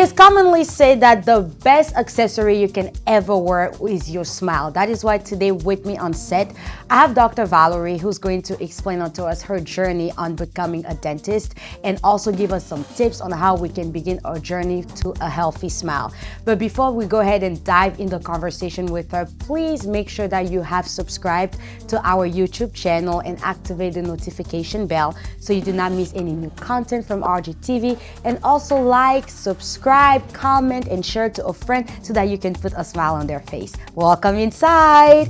is commonly said that the best accessory you can ever wear is your smile. That is why today with me on set, I have Dr. Valérie, who's going to explain to us her journey on becoming a dentist and also give us some tips on how we can begin our journey to a healthy smile. But before we go ahead and dive in the conversation with her, please make sure that you have subscribed to our YouTube channel and activate the notification bell so you do not miss any new content from RGTV. And also like, subscribe, comment, and share to a friend so that you can put a smile on their face. Welcome inside.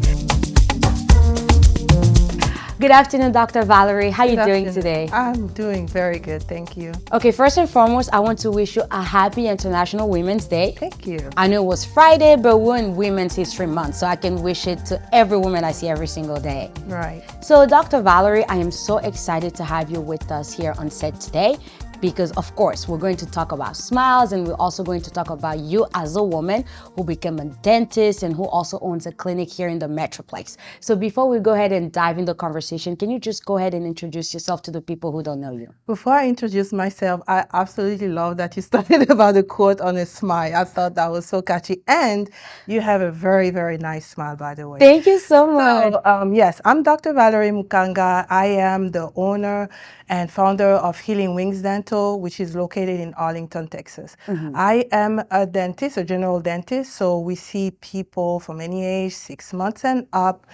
Good afternoon, Dr. Valérie. How are you doing today? I'm doing very good, thank you. Okay, first and foremost, I want to wish you a happy International Women's Day. Thank you. I know it was Friday, but we're in Women's History Month, so I can wish it to every woman I see every single day. Right. So, Dr. Valérie, I am so excited to have you with us here on set today, because of course we're going to talk about smiles, and we're also going to talk about you as a woman who became a dentist and who also owns a clinic here in the Metroplex. So before we go ahead and dive into the conversation, can you just go ahead and introduce yourself to the people who don't know you? Before I introduce myself, I absolutely love that you started about the quote on a smile. I thought that was so catchy, and you have a very, very nice smile, by the way. Thank you so much. So, yes, I'm Dr. Valérie Mukanga. I am the owner and founder of Healing Wings Dental, which is located in Arlington, Texas. I am a dentist, a general dentist, so we see people from any age, 6 months and up.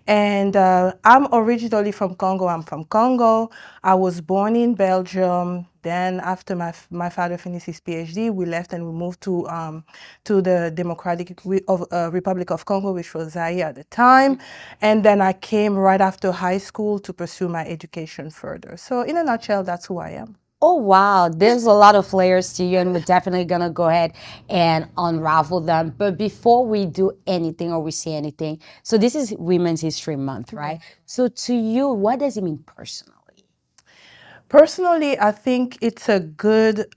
And I'm originally from Congo. I'm from Congo. I was born in Belgium. Then after my father finished his PhD, we left and we moved to the Republic of Congo, which was Zaire at the time. And then I came right after high school to pursue my education further. So in a nutshell, that's who I am. Oh, wow. There's a lot of layers to you, and we're definitely going to go ahead and unravel them. But before we do anything or we say anything, so this is Women's History Month, right? So to you, what does it mean personally? Personally, I think it's a good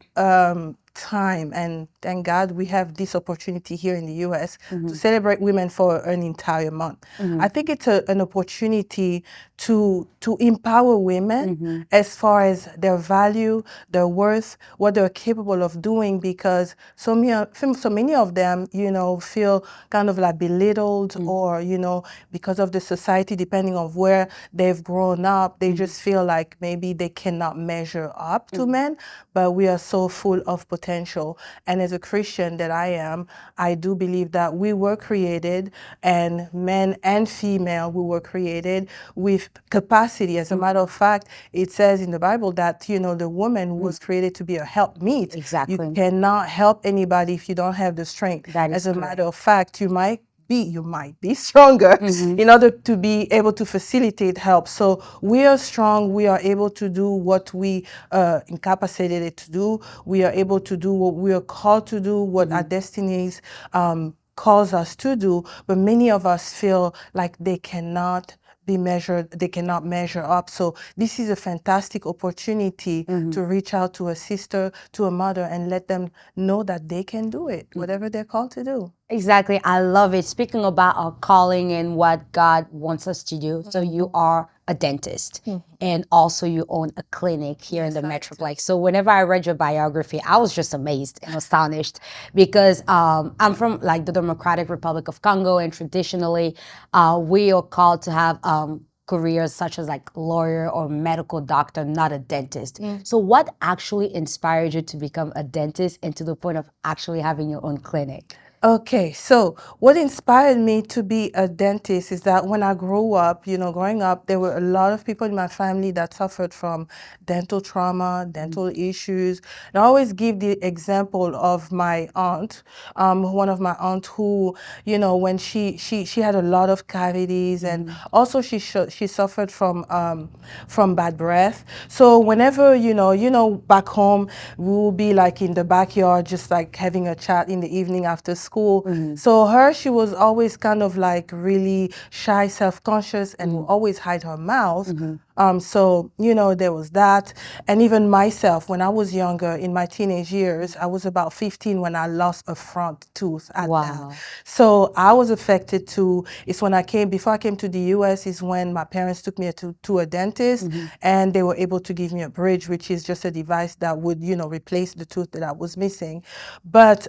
time, and thank God we have this opportunity here in the U.S. to celebrate women for an entire month. I think it's an opportunity to empower women as far as their value, their worth, what they're capable of doing, because so many of them, feel kind of like belittled or, because of the society, depending on where they've grown up, they just feel like maybe they cannot measure up to men, but we are so full of potential. And as a Christian that I am, I do believe that we were created, and men and female, we were created with capacity. As a matter of fact, it says in the Bible that, the woman was created to be a helpmeet. Exactly. You cannot help anybody if you don't have the strength. That is As a correct. matter of fact, you might be stronger in order to be able to facilitate help. So we are strong. We are able to do what we incapacitated to do. We are able to do what we are called to do, what our destinies calls us to do. But many of us feel like they cannot be measured, they cannot measure up. So this is a fantastic opportunity to reach out to a sister, to a mother, and let them know that they can do it, whatever they're called to do. Exactly. I love it. Speaking about our calling and what God wants us to do. So you are a dentist and also you own a clinic here in the Metroplex. So whenever I read your biography, I was just amazed and astonished, because I'm from like the Democratic Republic of Congo, and traditionally we are called to have careers such as like lawyer or medical doctor, not a dentist. So what actually inspired you to become a dentist and to the point of actually having your own clinic? Okay, so what inspired me to be a dentist is that when I grew up, growing up, there were a lot of people in my family that suffered from dental trauma, dental issues. And I always give the example of my aunt, one of my aunts who, when she had a lot of cavities, and also she suffered from bad breath. So whenever, back home, we will be like in the backyard, just like having a chat in the evening after school. So she was always kind of like really shy, self-conscious, and would always hide her mouth. So, there was that. And even myself, when I was younger, in my teenage years, I was about 15 when I lost a front tooth at that. Wow. So I was affected too. It's when before I came to the US, is when my parents took me to a dentist, and they were able to give me a bridge, which is just a device that would, replace the tooth that I was missing. But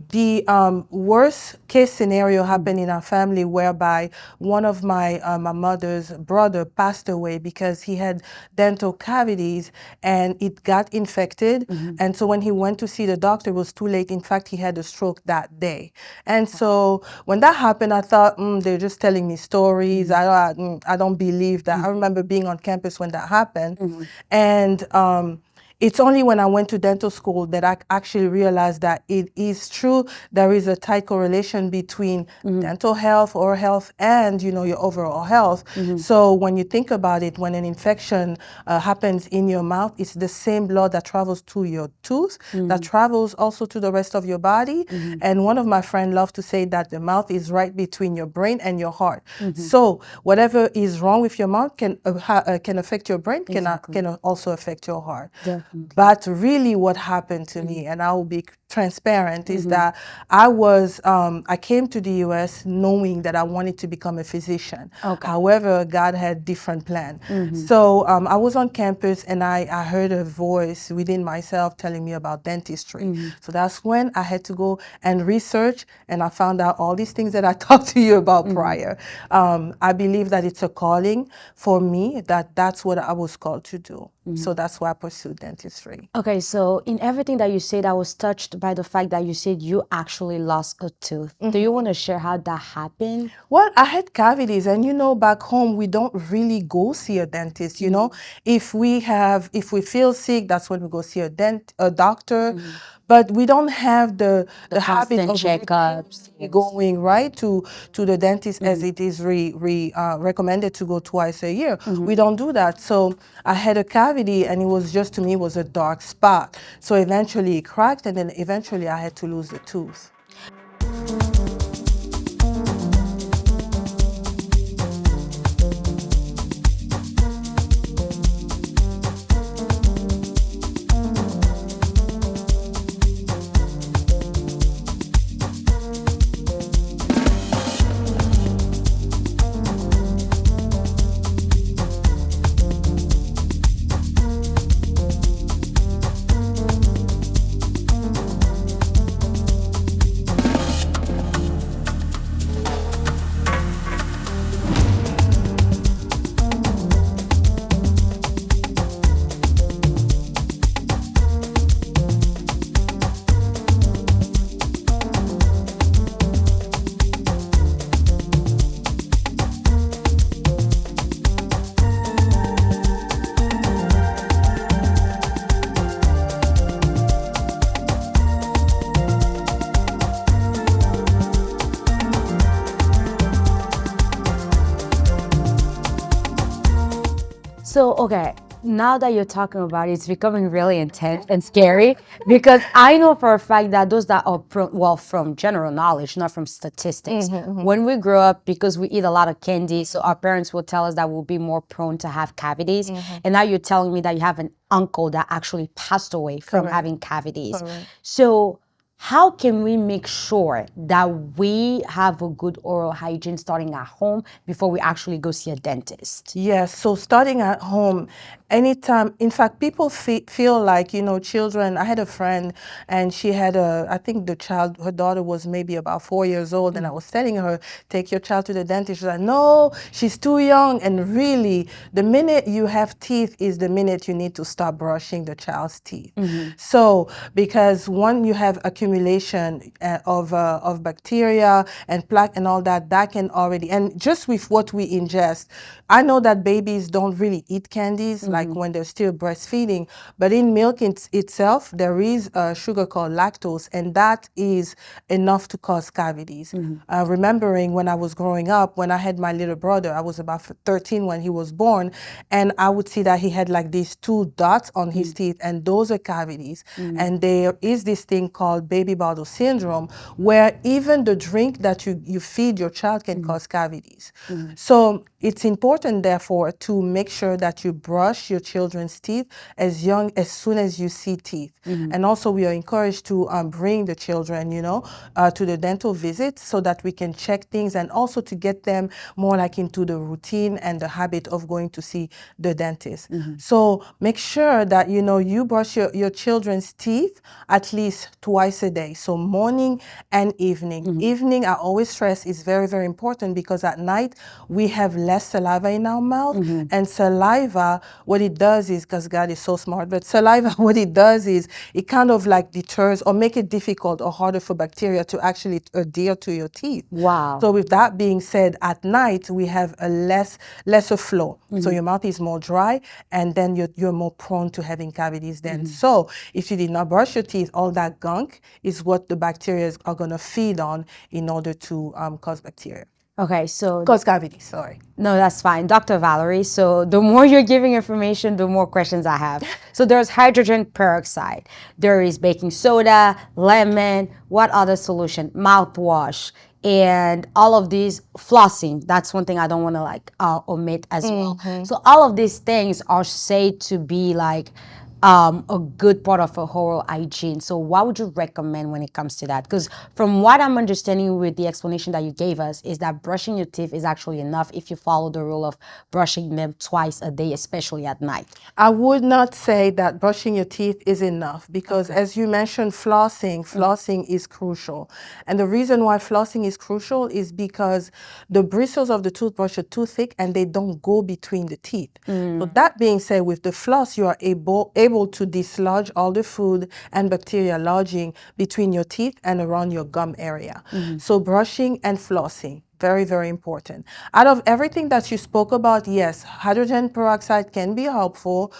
the worst case scenario happened in our family, whereby one of my mother's brother passed away because he had dental cavities and it got infected. And so when he went to see the doctor, it was too late. In fact, he had a stroke that day. And so when that happened, I thought, they're just telling me stories. I don't believe that. I remember being on campus when that happened. And it's only when I went to dental school that I actually realized that it is true. There is a tight correlation between dental health, oral health, and your overall health. So when you think about it, when an infection happens in your mouth, it's the same blood that travels to your tooth that travels also to the rest of your body. And one of my friends loved to say that the mouth is right between your brain and your heart. So whatever is wrong with your mouth can affect your brain, can also affect your heart. But really what happened to me, and I will be transparent, is that I came to the US knowing that I wanted to become a physician. Okay. However, God had different plan. So I was on campus and I heard a voice within myself telling me about dentistry. So that's when I had to go and research, and I found out all these things that I talked to you about prior. I believe that it's a calling for me, that's what I was called to do. So that's why I pursued dentistry. Okay, so in everything that you said, I was touched by the fact that you said you actually lost a tooth. Do you want to share how that happened? Well, I had cavities, and back home we don't really go see a dentist. If we feel sick, that's when we go see a doctor. But we don't have the habit constant of checkups. going right to the dentist, as it is recommended to go twice a year. We don't do that. So I had a cavity, and it was just, to me, it was a dark spot. So eventually it cracked, and then eventually I had to lose the tooth. So, okay, now that you're talking about it, it's becoming really intense and scary, because I know for a fact that those that are from general knowledge, not from statistics, when we grow up, because we eat a lot of candy, so our parents will tell us that we'll be more prone to have cavities. And now you're telling me that you have an uncle that actually passed away from having cavities. So how can we make sure that we have a good oral hygiene starting at home before we actually go see a dentist? Yes, so starting at home, anytime, in fact, people feel like, children, I had a friend, and she had I think her daughter was maybe about 4 years old, and I was telling her, take your child to the dentist. She's like, no, she's too young. And really, the minute you have teeth is the minute you need to start brushing the child's teeth. So, because one, you have accumulation of bacteria and plaque and all that, that can already, and just with what we ingest, I know that babies don't really eat candies like when they're still breastfeeding, but in milk itself, there is a sugar called lactose, and that is enough to cause cavities. Remembering when I was growing up, when I had my little brother, I was about 13 when he was born, and I would see that he had like these 2 dots on his teeth, and those are cavities. And there is this thing called baby bottle syndrome, where even the drink that you feed your child can cause cavities. So it's important, therefore, to make sure that you brush your children's teeth as soon as you see teeth. And also, we are encouraged to bring the children, to the dental visit so that we can check things, and also to get them more like into the routine and the habit of going to see the dentist. So make sure that, you brush your children's teeth at least twice a day. So morning and evening. Evening, I always stress, is very, very important, because at night we have less saliva in our mouth. And saliva, what it does is, because God is so smart, but saliva, what it does is it kind of like deters or make it difficult or harder for bacteria to actually adhere to your teeth. Wow. So with that being said, at night we have a lesser flow. So your mouth is more dry, and then you're more prone to having cavities then. So if you did not brush your teeth, all that gunk is what the bacteria are going to feed on in order to cause bacteria. Okay, so Cause cavities, sorry. no, that's fine. Dr. Valérie, so the more you're giving information, the more questions I have. So there's hydrogen peroxide. There is baking soda, lemon, what other solution? Mouthwash, and all of these, flossing. That's one thing I don't want to omit as well. So all of these things are said to be like a good part of a oral hygiene. So what would you recommend when it comes to that? Because from what I'm understanding with the explanation that you gave us is that brushing your teeth is actually enough if you follow the rule of brushing them twice a day, especially at night. I would not say that brushing your teeth is enough, because as you mentioned, flossing is crucial. And the reason why flossing is crucial is because the bristles of the toothbrush are too thick and they don't go between the teeth. So that being said, with the floss, you are able to dislodge all the food and bacteria lodging between your teeth and around your gum area. So brushing and flossing, very, very important. Out of everything that you spoke about, yes, hydrogen peroxide can be helpful,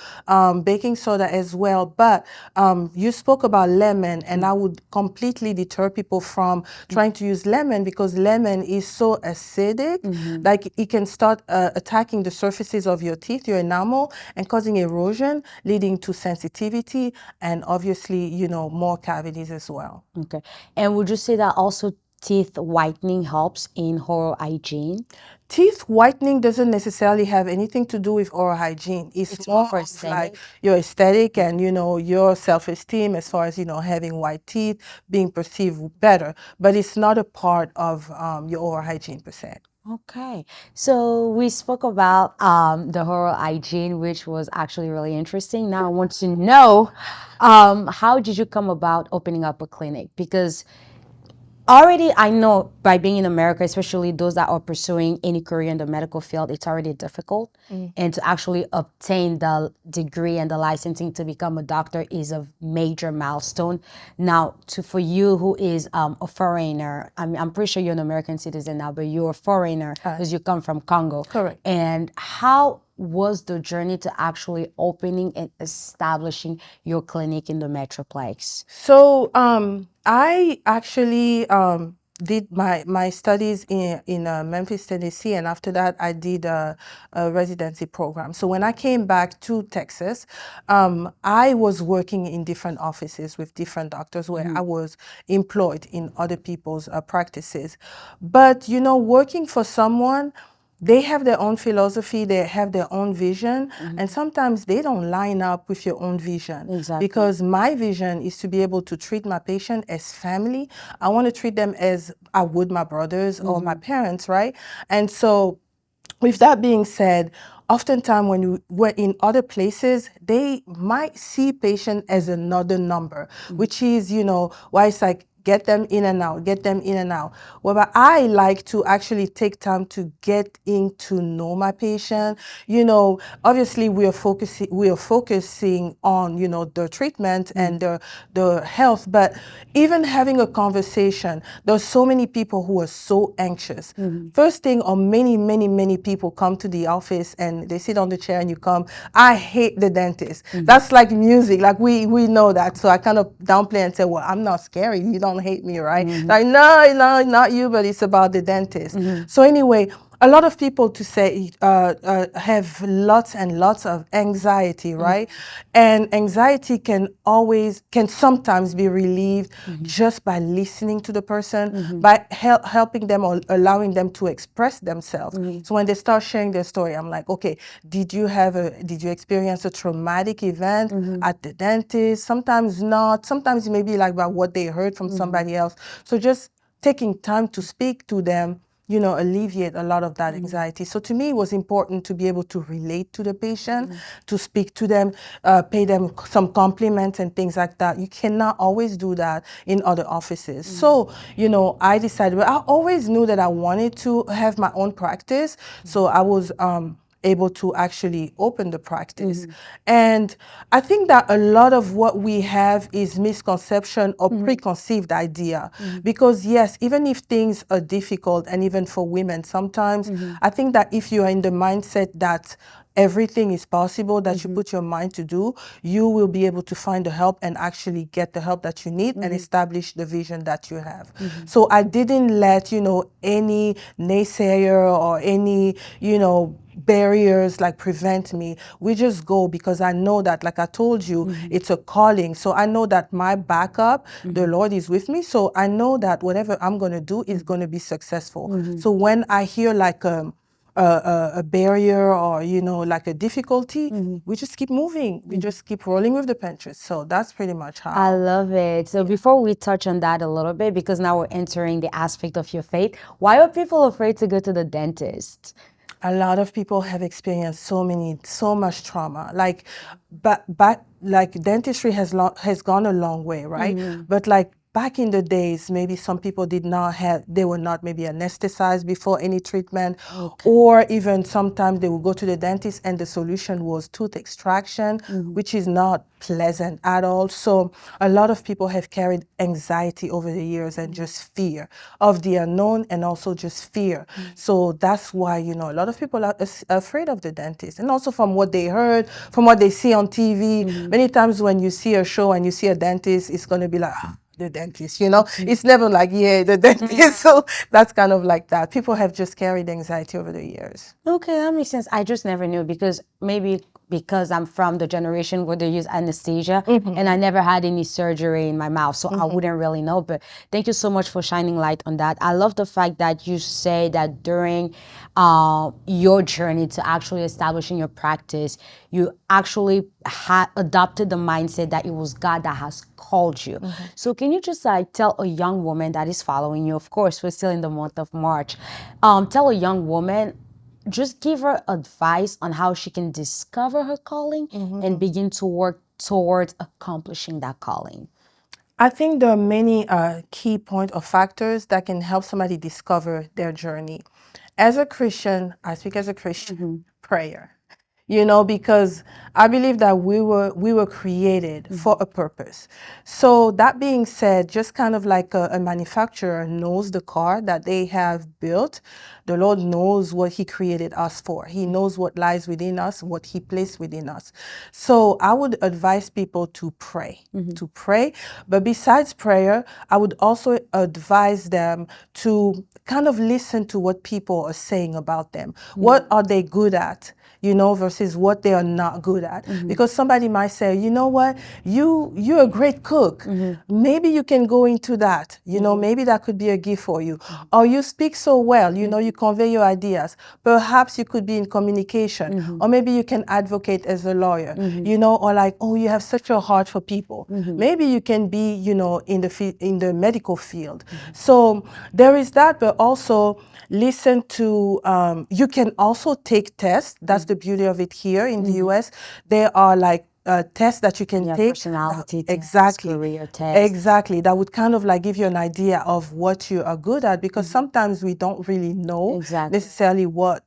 baking soda as well, but you spoke about lemon, and I would completely deter people from trying to use lemon, because lemon is so acidic, like it can start attacking the surfaces of your teeth, your enamel, and causing erosion, leading to sensitivity, and obviously, more cavities as well. Okay. And would you say that also teeth whitening helps in oral hygiene? Teeth whitening doesn't necessarily have anything to do with oral hygiene. It's more for of like aesthetic? your aesthetic and, your self-esteem, as far as, having white teeth, being perceived better. But it's not a part of your oral hygiene per se. Okay, so we spoke about the oral hygiene, which was actually really interesting. Now I want to know, how did you come about opening up a clinic? Because already I know by being in America, especially those that are pursuing any career in the medical field, it's already difficult. And to actually obtain the degree and the licensing to become a doctor is a major milestone. Now, for you who is a foreigner, I'm pretty sure you're an American citizen now, but you're a foreigner because you come from Congo. Correct. And how was the journey to actually opening and establishing your clinic in the Metroplex? So I actually did my studies in Memphis, Tennessee, and after that I did a residency program. So when I came back to Texas, I was working in different offices with different doctors where I was employed in other people's practices. But working for someone, they have their own philosophy, they have their own vision, and sometimes they don't line up with your own vision. Exactly. Because my vision is to be able to treat my patient as family. I want to treat them as I would my brothers or my parents, right? And so with that being said, oftentimes when we're in other places, they might see patient as another number, which is, why it's like, get them in and out, get them in and out. Well, but I like to actually take time to get in to know my patient. Obviously we are focusing on, the treatment and the health, but even having a conversation, there's so many people who are so anxious. First thing, or many people come to the office and they sit on the chair and you come, I hate the dentist. That's like music, like we know that. So I kind of downplay and say, well, I'm not scary, you don't hate me, right? Like, no, not you, but it's about the dentist. So anyway, a lot of people to say have lots and lots of anxiety, right? And anxiety can sometimes be relieved just by listening to the person, by helping them or allowing them to express themselves. So when they start sharing their story, I'm like, okay, did you experience a traumatic event at the dentist? Sometimes not. Sometimes maybe like about what they heard from somebody else. So just taking time to speak to them, alleviate a lot of that anxiety. So to me, it was important to be able to relate to the patient, to speak to them, pay them some compliments and things like that. You cannot always do that in other offices. So, I decided, I always knew that I wanted to have my own practice. So I was, able to actually open the practice. And I think that a lot of what we have is misconception or preconceived idea. Because yes, even if things are difficult, and even for women sometimes, I think that if you are in the mindset that everything is possible, that you put your mind to do, you will be able to find the help and actually get the help that you need and establish the vision that you have. So I didn't let, any naysayer or any, barriers like prevent me. We just go because I know that, like I told you, it's a calling. So I know that my backup, the Lord is with me. So I know that whatever I'm going to do is going to be successful. So when I hear like a barrier or, like a difficulty, we just keep moving. We just keep rolling with the punches. So that's pretty much how. I love it. So before we touch on that a little bit, because now we're entering the aspect of your faith, why are people afraid to go to the dentist? A lot of people have experienced so much trauma. Like, but like dentistry has gone a long way, right? But like back in the days, maybe some people they were not maybe anesthetized before any treatment, or even sometimes they would go to the dentist and the solution was tooth extraction, which is not pleasant at all. So a lot of people have carried anxiety over the years and just fear of the unknown, and also just fear. So that's why, a lot of people are afraid of the dentist, and also from what they heard, from what they see on TV. Many times when you see a show and you see a dentist, it's going to be like, the dentist, it's never like, yeah, the dentist. So that's kind of like that. People have just carried anxiety over the years. Okay, that makes sense. I just never knew, because maybe because I'm from the generation where they use anesthesia, and I never had any surgery in my mouth, so I wouldn't really know. But thank you so much for shining light on that. I love the fact that you say that during your journey to actually establishing your practice, you actually adopted the mindset that it was God that has called you. So can you just tell a young woman that is following you, of course, we're still in the month of March, tell a young woman, just give her advice on how she can discover her calling and begin to work towards accomplishing that calling. I think there are many key points or factors that can help somebody discover their journey. As a Christian, I speak as a Christian, prayer. Because I believe that we were created for a purpose. So that being said, just kind of like a manufacturer knows the car that they have built, the Lord knows what He created us for. He knows what lies within us, what He placed within us. So I would advise people to pray, But besides prayer, I would also advise them to kind of listen to what people are saying about them. What are they good at? Versus what they are not good at. Because somebody might say, you know what, you're a great cook. Maybe you can go into that. Maybe that could be a gift for you. Or you speak so well, you convey your ideas. Perhaps you could be in communication. Or maybe you can advocate as a lawyer. Or like, oh, you have such a heart for people. Maybe you can be, in the medical field. So there is that, but also listen to, you can also take tests. That's the beauty of it here in the US. There are like tests that you can take. Personality Exactly. test, career test. Exactly. That would kind of like give you an idea of what you are good at, because sometimes we don't really know necessarily what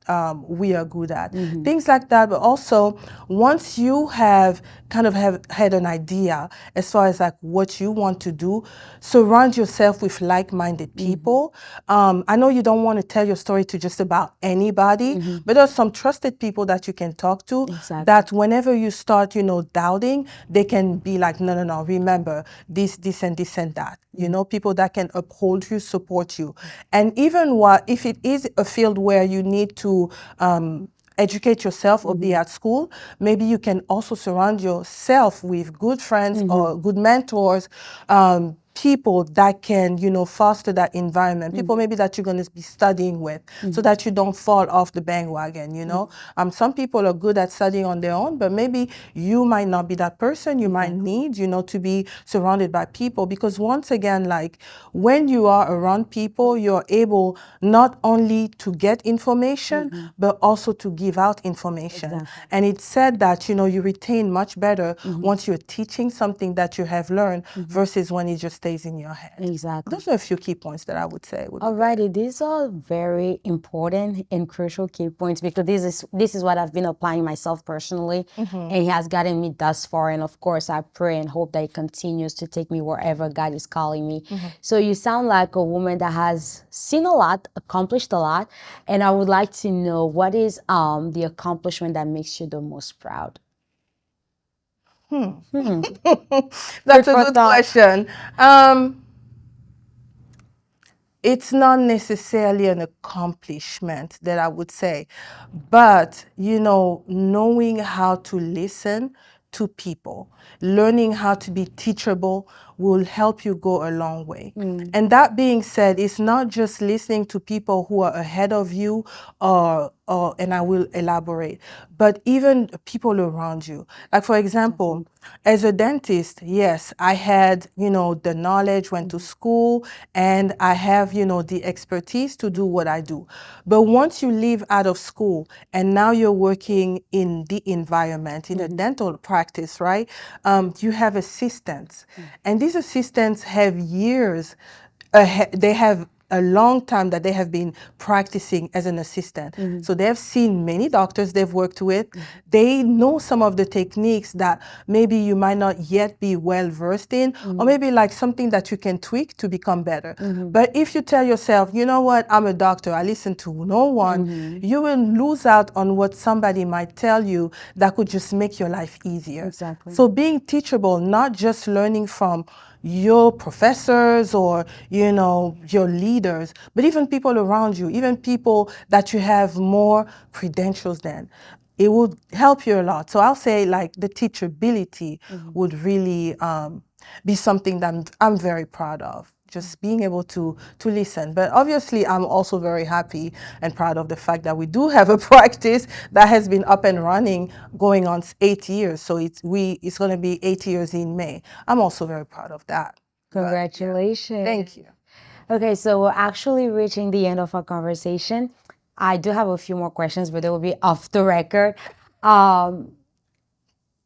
we are good at. Things like that. But also, once you have had an idea as far as like what you want to do, surround yourself with like-minded people. I know you don't want to tell your story to just about anybody, but there's some trusted people that you can talk to, that whenever you start, doubting, they can be like, no, no, no, remember this, this, and this, and that. You know, people that can uphold you, support you. And even if it is a field where you need to educate yourself or be at school, maybe you can also surround yourself with good friends or good mentors, people that can, you know, foster that environment, people maybe that you're going to be studying with, so that you don't fall off the bandwagon, you know. Some people are good at studying on their own, but maybe you might not be that person. You might need, you know, to be surrounded by people, because once again, like, when you are around people, you're able not only to get information, but also to give out information. And it's said that, you know, you retain much better once you're teaching something that you have learned versus when it just stays in your head. Exactly. Those are a few key points that I would say. Alrighty, these are very important and crucial key points, because this is what I've been applying myself personally, and it has gotten me thus far. And of course, I pray and hope that it continues to take me wherever God is calling me. So you sound like a woman that has seen a lot, accomplished a lot, and I would like to know, what is the accomplishment that makes you the most proud? That's a good question. It's not necessarily an accomplishment that I would say, but, you know, knowing how to listen to people, learning how to be teachable will help you go a long way. And that being said, it's not just listening to people who are ahead of you, and I will elaborate, but even people around you. Like, for example, as a dentist, yes, I had, you know, the knowledge, went to school, and I have, you know, the expertise to do what I do. But once you leave out of school and now you're working in the environment, in a dental practice, right? You have assistants, and these assistants have years ahead. They have a long time that they have been practicing as an assistant. So they've seen many doctors they've worked with. They know some of the techniques that maybe you might not yet be well versed in, or maybe like something that you can tweak to become better. But if you tell yourself, you know what, I'm a doctor, I listen to no one, you will lose out on what somebody might tell you that could just make your life easier. So being teachable, not just learning from your professors or, you know, your leaders, but even people around you, even people that you have more credentials than, it would help you a lot. So I'll say, like, the teachability would really be something that I'm very proud of. Just being able to listen. But obviously, I'm also very happy and proud of the fact that we do have a practice that has been up and running, going on 8 years. So it's going to be 8 years in May. I'm also very proud of that. Congratulations. Thank you. Okay, so we're actually reaching the end of our conversation. I do have a few more questions, but they will be off the record.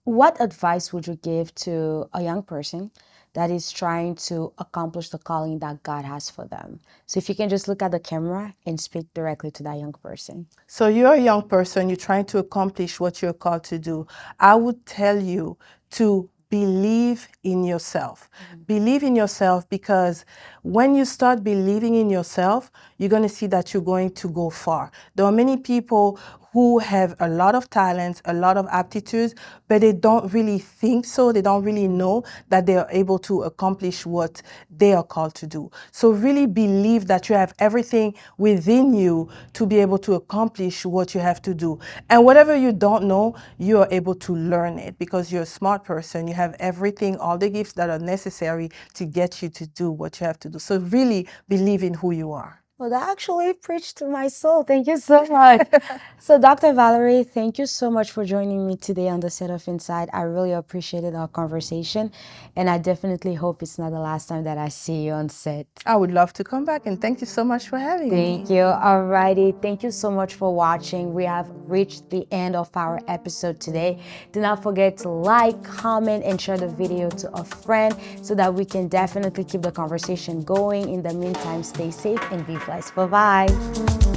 What advice would you give to a young person that is trying to accomplish the calling that God has for them? So if you can just look at the camera and speak directly to that young person. So you're a young person, you're trying to accomplish what you're called to do. I would tell you to believe in yourself. Believe in yourself, because when you start believing in yourself, you're going to see that you're going to go far. There are many people who have a lot of talents, a lot of aptitudes, but they don't really think so. They don't really know that they are able to accomplish what they are called to do. So really believe that you have everything within you to be able to accomplish what you have to do. And whatever you don't know, you are able to learn it, because you're a smart person. You have everything, all the gifts that are necessary to get you to do what you have to do. So really believe in who you are. Well, that actually preached to my soul. Thank you so much. So, Dr. Valérie, thank you so much for joining me today on the Set of Inside. I really appreciated our conversation, and I definitely hope it's not the last time that I see you on set. I would love to come back, and thank you so much for having me. Thank you. Alrighty. Thank you so much for watching. We have reached the end of our episode today. Do not forget to like, comment, and share the video to a friend so that we can definitely keep the conversation going. In the meantime, stay safe and be blessed. Bye-bye.